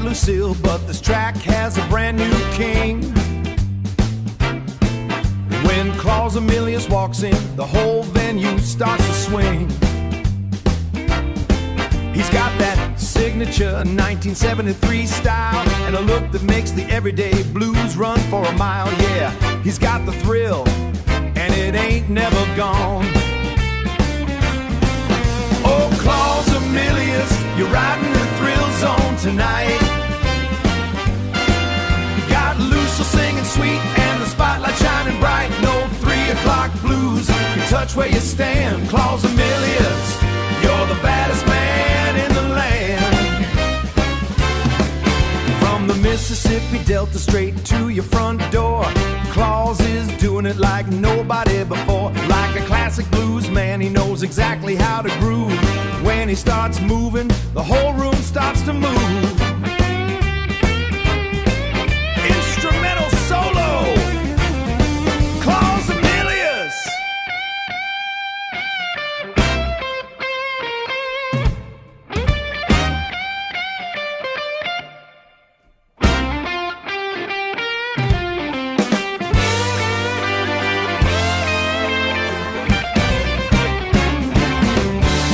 Lucille, but this track has a brand new king. When Klaus Emilius walks in, the whole venue starts to swing. He's got that signature 1973 style and a look that makes the everyday blues run for a mile. Yeah, he's got the thrill, and it ain't never gone. Oh, Klaus Emilius, you're riding the thrill zone tonight. Got Lucille singing sweet and the spotlight shining bright. No 3 o'clock blues can touch where you stand. Klaus Emilius, you're the baddest man in the land. From the Mississippi Delta straight to your front door, Klaus is doing it like nobody before. Like a classic blues man, he knows exactly how to groove. When he starts moving, the whole room starts to move. Instrumental solo, Klaus Emilius.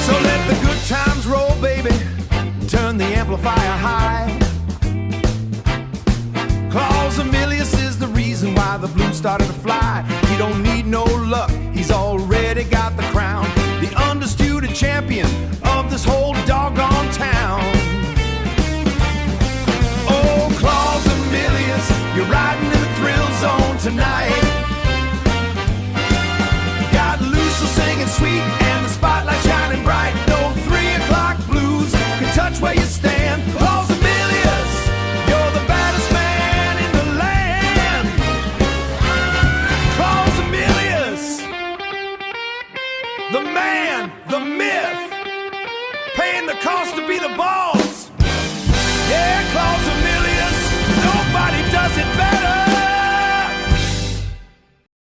So let the good times roll, baby. Turn the amplifier high. Klaus Emilius is the reason why the blues started to fly. He don't need no luck, he's already got the crown. The undisputed champion of this whole doggone town. Oh, Klaus Emilius, you're riding in the thrill zone tonight. Got Lucille singing sweet and the spotlight shining bright. No 3 o'clock blues can touch where you stand. Klaus Emilius, you're the baddest man in the land. Klaus Emilius, the man, the myth, paying the cost to be the boss.